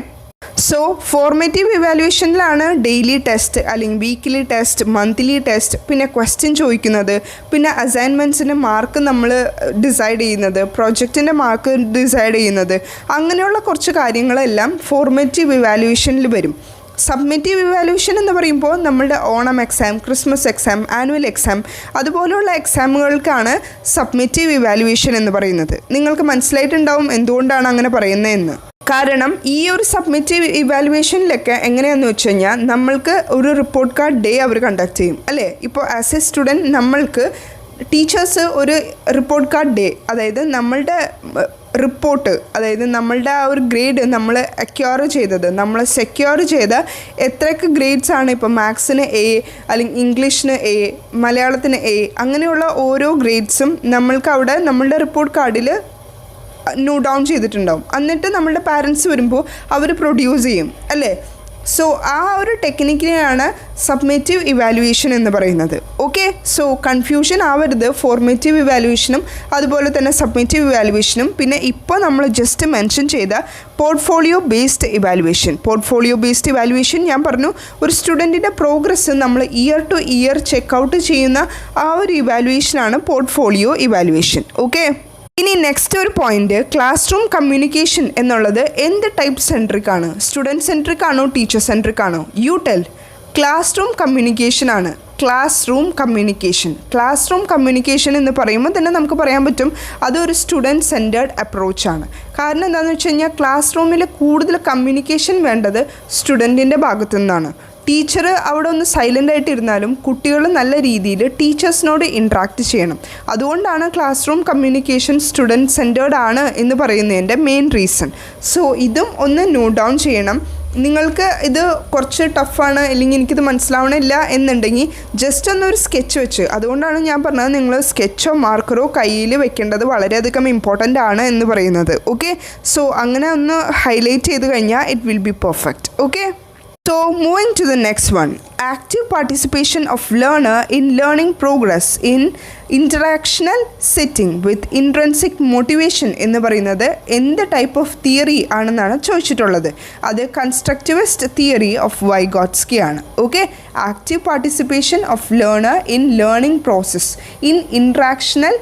സോ ഫോർമേറ്റീവ് ഇവാലുവേഷനിലാണ് ഡെയിലി ടെസ്റ്റ് അല്ലെങ്കിൽ വീക്കിലി ടെസ്റ്റ്, മന്ത്ലി ടെസ്റ്റ്, പിന്നെ ക്വസ്റ്റ്യൻ ചോദിക്കുന്നത്, പിന്നെ അസൈൻമെൻറ്റ്സിൻ്റെ മാർക്ക് നമ്മൾ ഡിസൈഡ് ചെയ്യുന്നത്, പ്രൊജക്റ്റിൻ്റെ മാർക്ക് ഡിസൈഡ് ചെയ്യുന്നത്, അങ്ങനെയുള്ള കുറച്ച് കാര്യങ്ങളെല്ലാം ഫോർമേറ്റീവ് ഇവാലുവേഷനിൽ വരും. സബ്മേറ്റീവ് ഇവാലുവേഷൻ എന്ന് പറയുമ്പോൾ നമ്മളുടെ Onam exam, Christmas exam, annual exam അതുപോലുള്ള എക്സാമുകൾക്കാണ് സബ്മേറ്റീവ് ഇവാലുവേഷൻ എന്ന് പറയുന്നത്. നിങ്ങൾക്ക് മനസ്സിലായിട്ടുണ്ടാവും എന്തുകൊണ്ടാണ് അങ്ങനെ പറയുന്നതെന്ന്. കാരണം ഈ ഒരു സബ്മിറ്റീവ് ഇവാലുവേഷനിലൊക്കെ എങ്ങനെയാണെന്ന് വെച്ച് കഴിഞ്ഞാൽ നമ്മൾക്ക് ഒരു റിപ്പോർട്ട് കാർഡ് ഡേ അവർ കണ്ടക്ട് ചെയ്യും അല്ലേ. ഇപ്പോൾ ആസ് എ സ്റ്റുഡൻറ്റ് നമ്മൾക്ക് ടീച്ചേഴ്സ് ഒരു റിപ്പോർട്ട് കാർഡ് ഡേ, അതായത് നമ്മളുടെ റിപ്പോർട്ട്, അതായത് നമ്മളുടെ ആ ഒരു ഗ്രേഡ് നമ്മൾ നമ്മൾ സെക്യൂർ ചെയ്ത എത്രയൊക്കെ ഗ്രേഡ്സ് ആണ്, ഇപ്പോൾ മാത്സിന് എ, അല്ലെങ്കിൽ ഇംഗ്ലീഷിന് എ, മലയാളത്തിന് എ, അങ്ങനെയുള്ള ഓരോ ഗ്രേഡ്സും നമ്മൾക്ക് അവിടെ നമ്മളുടെ റിപ്പോർട്ട് കാർഡിൽ നോട്ട് ഡൗൺ ചെയ്തിട്ടുണ്ടാവും. എന്നിട്ട് നമ്മളുടെ പാരൻസ് വരുമ്പോൾ അവർ പ്രൊഡ്യൂസ് ചെയ്യും അല്ലേ. സോ ആ ഒരു ടെക്നിക്കിനെയാണ് സബ്മിറ്റീവ് ഇവാലുവേഷൻ എന്ന് പറയുന്നത്. ഓക്കെ, സോ കൺഫ്യൂഷൻ ആവരുത് ഫോർമേറ്റീവ് ഇവാലുവേഷനും അതുപോലെ തന്നെ സബ്മിറ്റീവ് ഇവാലുവേഷനും. പിന്നെ ഇപ്പോൾ നമ്മൾ ജസ്റ്റ് മെൻഷൻ ചെയ്ത പോർട്ട്ഫോളിയോ ബേസ്ഡ് ഇവാലുവേഷൻ ഞാൻ പറഞ്ഞു, ഒരു സ്റ്റുഡൻറ്റിൻ്റെ പ്രോഗ്രസ് നമ്മൾ ഇയർ ടു ഇയർ ചെക്കൗട്ട് ചെയ്യുന്ന ആ ഒരു ഇവാലുവേഷനാണ് പോർട്ട്ഫോളിയോ ഇവാലുവേഷൻ. ഓക്കെ, ഇനി നെക്സ്റ്റ് ഒരു പോയിന്റ്, ക്ലാസ് റൂം കമ്മ്യൂണിക്കേഷൻ എന്നുള്ളത് എന്ത് ടൈപ്പ് സെൻട്രിക് ആണ്? സ്റ്റുഡൻറ്റ് സെൻട്രിക് ആണോ ടീച്ചർ സെൻട്രിക് ആണോ? You tell. Class room communication ആണ്. ക്ലാസ് റൂം കമ്മ്യൂണിക്കേഷൻ എന്ന് പറയുമ്പോൾ തന്നെ നമുക്ക് പറയാൻ പറ്റും അതൊരു സ്റ്റുഡൻറ്റ് സെൻറ്റേർഡ് അപ്രോച്ചാണ്. കാരണം എന്താണെന്ന് വെച്ച് കഴിഞ്ഞാൽ ക്ലാസ് റൂമിൽ കൂടുതൽ കമ്മ്യൂണിക്കേഷൻ വേണ്ടത് സ്റ്റുഡൻറ്റിൻ്റെ ഭാഗത്തു നിന്നാണ്. ടീച്ചർ അവിടെ ഒന്ന് സൈലൻ്റ് ആയിട്ട് ഇരുന്നാലും കുട്ടികൾ നല്ല രീതിയിൽ ടീച്ചേഴ്സിനോട് ഇൻട്രാക്ട് ചെയ്യണം. അതുകൊണ്ടാണ് class room communication student centred ആണ് എന്ന് പറയുന്നതിൻ്റെ മെയിൻ റീസൺ. സോ ഇതും ഒന്ന് നോട്ട് ഡൗൺ ചെയ്യണം. നിങ്ങൾക്ക് ഇത് കുറച്ച് ടഫാണ്, അല്ലെങ്കിൽ എനിക്കിത് മനസ്സിലാവണില്ല എന്നുണ്ടെങ്കിൽ ജസ്റ്റ് ഒന്നൊരു സ്കെച്ച് വെച്ച്, അതുകൊണ്ടാണ് ഞാൻ പറഞ്ഞത് നിങ്ങൾ സ്കെച്ചോ മാർക്കറോ കയ്യിൽ വെക്കേണ്ടത് വളരെയധികം ഇമ്പോർട്ടൻ്റ് ആണ് എന്ന് പറയുന്നത്. ഓക്കെ, സോ അങ്ങനെ ഒന്ന് ഹൈലൈറ്റ് ചെയ്ത് കഴിഞ്ഞാൽ it will be perfect. Okay, so moving to the next one, active participation of learner in learning progress in interactional setting with intrinsic motivation എന്ന് പറയുന്നത് എന്ത് ടൈപ്പ് ഓഫ് തിയറി ആണെന്നാണ് ചോദിച്ചിട്ടുള്ളത്. അത് കൺസ്ട്രക്റ്റിവിസ്റ്റ് തിയറി ഓഫ് വൈഗോട്സ്കി ആണ്. Okay, active participation of learner in learning process in instructional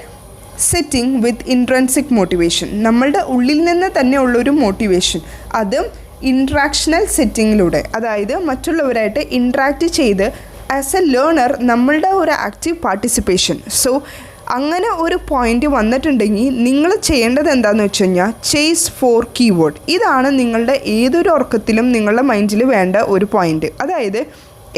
setting with intrinsic motivation. നമ്മളുടെ ഉള്ളിൽ നിന്ന് തന്നെ ഉള്ളൊരു മോട്ടിവേഷൻ, അതും ഇൻട്രാക്ഷണൽ സെറ്റിങ്ങിലൂടെ, അതായത് മറ്റുള്ളവരായിട്ട് ഇൻട്രാക്റ്റ് ചെയ്ത് ആസ് എ ലേണർ നമ്മളുടെ ഒരു ആക്റ്റീവ് പാർട്ടിസിപ്പേഷൻ. സോ അങ്ങനെ ഒരു പോയിൻ്റ് വന്നിട്ടുണ്ടെങ്കിൽ നിങ്ങൾ ചെയ്യേണ്ടത് എന്താണെന്ന് വെച്ച് കഴിഞ്ഞാൽ ചേസ് ഫോർ കീവേഡ്. ഇതാണ് നിങ്ങളുടെ ഏതൊരു ഉറക്കത്തിലും നിങ്ങളുടെ മൈൻഡിൽ വേണ്ട ഒരു പോയിൻ്റ്. അതായത്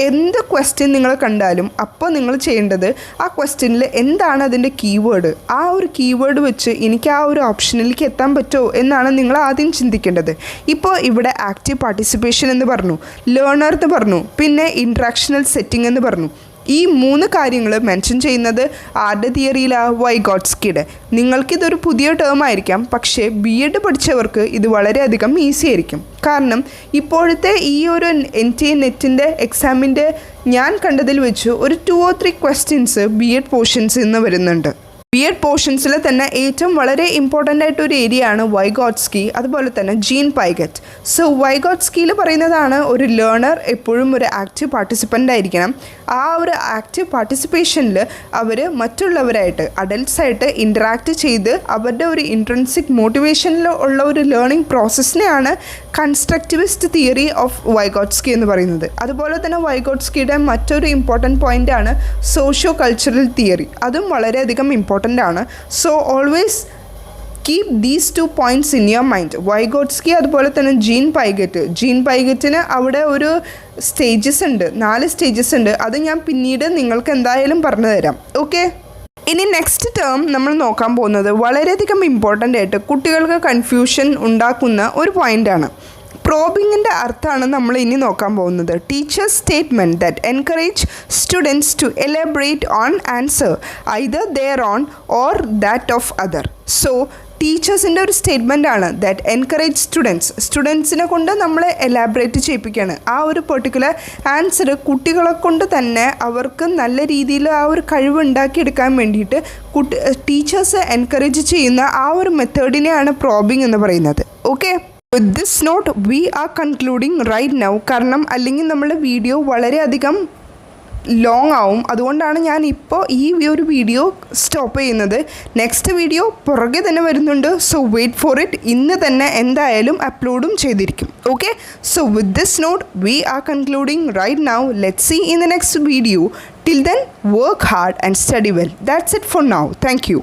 എന്ത് ക്വസ്റ്റ്യൻ നിങ്ങൾ കണ്ടാലും അപ്പോൾ നിങ്ങൾ ചെയ്യേണ്ടത് ആ ക്വസ്റ്റ്യനിൽ എന്താണ് അതിൻ്റെ കീവേഡ്, ആ ഒരു കീവേഡ് വെച്ച് എനിക്ക് ആ ഒരു ഓപ്ഷനിലേക്ക് എത്താൻ പറ്റുമോ എന്നാണ് നിങ്ങൾ ആദ്യം ചിന്തിക്കേണ്ടത്. ഇപ്പോൾ ഇവിടെ ആക്റ്റീവ് പാർട്ടിസിപ്പേഷൻ എന്ന് പറഞ്ഞു, ലേണർ എന്ന് പറഞ്ഞു, പിന്നെ ഇൻട്രാക്ഷണൽ സെറ്റിംഗ് എന്ന് പറഞ്ഞു. ഈ 3 കാര്യങ്ങൾ മെൻഷൻ ചെയ്യുന്നത് ആരുടെ തിയറിയിലാണ്? വൈഗോട്സ്കിയുടെ. നിങ്ങൾക്കിതൊരു പുതിയ ടേം ആയിരിക്കാം, പക്ഷേ BEd പഠിച്ചവർക്ക് ഇത് വളരെയധികം ഈസി ആയിരിക്കും. കാരണം ഇപ്പോഴത്തെ ഈ ഒരു NTA നെറ്റിൻ്റെ എക്സാമിൻ്റെ ഞാൻ കണ്ടതിൽ വെച്ച് ഒരു 2 or 3 ക്വസ്റ്റ്യൻസ് BEd പോർഷൻസ് ഇന്ന് വരുന്നുണ്ട്. BEd പോർഷൻസിൽ തന്നെ ഏറ്റവും വളരെ ഇമ്പോർട്ടൻ്റ് ആയിട്ടൊരു ഏരിയ ആണ് വൈഗോട്സ്കി, അതുപോലെ തന്നെ ജീൻ പൈഗറ്റ്. സോ വൈഗോട്സ്കിയിൽ പറയുന്നതാണ് ഒരു ലേണർ എപ്പോഴും ഒരു ആക്റ്റീവ് പാർട്ടിസിപ്പൻ്റ് ആയിരിക്കണം. ആ ഒരു ആക്റ്റീവ് പാർട്ടിസിപ്പേഷനിൽ അവർ മറ്റുള്ളവരായിട്ട് അഡൽട്ട്സായിട്ട് ഇൻറ്ററാക്റ്റ് ചെയ്ത് അവരുടെ ഒരു ഇൻട്രൻസിക് മോട്ടിവേഷനിൽ ഉള്ള ഒരു ലേണിംഗ് പ്രോസസ്സിനെയാണ് കൺസ്ട്രക്റ്റിവിസ്റ്റ് തിയറി ഓഫ് വൈഗോട്സ്കി എന്ന് പറയുന്നത്. അതുപോലെ തന്നെ വൈഗോട്സ്കിയുടെ മറ്റൊരു ഇമ്പോർട്ടൻറ്റ് പോയിൻ്റാണ് സോഷ്യോ കൾച്ചറൽ തിയറി. അതും വളരെയധികം ഇമ്പോർട്ടൻ്റ് ആണ്. So always keep these 2 points in your mind. Vygotsky അതുപോലെ തന്നെ ജീൻ പൈഗറ്റിന് അവിടെ ഒരു സ്റ്റേജസ് ഉണ്ട്, 4 സ്റ്റേജസ് ഉണ്ട്. അത് ഞാൻ പിന്നീട് നിങ്ങൾക്ക് എന്തായാലും പറഞ്ഞു തരാം. ഓക്കെ, ഇനി നെക്സ്റ്റ് ടേം നമ്മൾ നോക്കാൻ പോകുന്നത് വളരെയധികം ഇമ്പോർട്ടൻ്റ് ആയിട്ട് കുട്ടികൾക്ക് കൺഫ്യൂഷൻ ഉണ്ടാക്കുന്ന ഒരു പോയിൻ്റാണ്. പ്രോബിങ്ങിൻ്റെ അർത്ഥമാണ് നമ്മൾ ഇനി നോക്കാൻ പോകുന്നത്. Teachers statement that encourage students to elaborate on answer either their own or that of other. So ടീച്ചേഴ്സിൻ്റെ ഒരു സ്റ്റേറ്റ്മെൻ്റ് ആണ് ദാറ്റ് എൻകറേജ് സ്റ്റുഡൻസിനെ കൊണ്ട് നമ്മൾ എലാബറേറ്റ് ചെയ്യിപ്പിക്കുകയാണ്. ആ ഒരു പെർട്ടിക്കുലർ ആൻസർ കുട്ടികളെ കൊണ്ട് തന്നെ അവർക്ക് നല്ല രീതിയിൽ ആ ഒരു കഴിവ് ഉണ്ടാക്കിയെടുക്കാൻ വേണ്ടിയിട്ട് ടീച്ചേഴ്സ് എൻകറേജ് ചെയ്യുന്ന ആ ഒരു മെത്തേഡിനെയാണ് പ്രോബിങ് എന്ന് പറയുന്നത്. Okay, with this note we are concluding right now. കാരണം അല്ലെങ്കിൽ നമ്മുടെ വീഡിയോ വളരെയധികം ലോങ് ആവും. അതുകൊണ്ടാണ് ഞാൻ ഇപ്പോൾ ഈ ഒരു വീഡിയോ സ്റ്റോപ്പ് ചെയ്യുന്നത്. നെക്സ്റ്റ് വീഡിയോ പുറകെ തന്നെ വരുന്നുണ്ട്. So wait for it. ഇന്ന് തന്നെ എന്തായാലും അപ്ലോഡും ചെയ്തിരിക്കും. Okay, so with this note we are concluding right now. Let's see in the next video. Till then, work hard and study well. That's it for now. Thank you.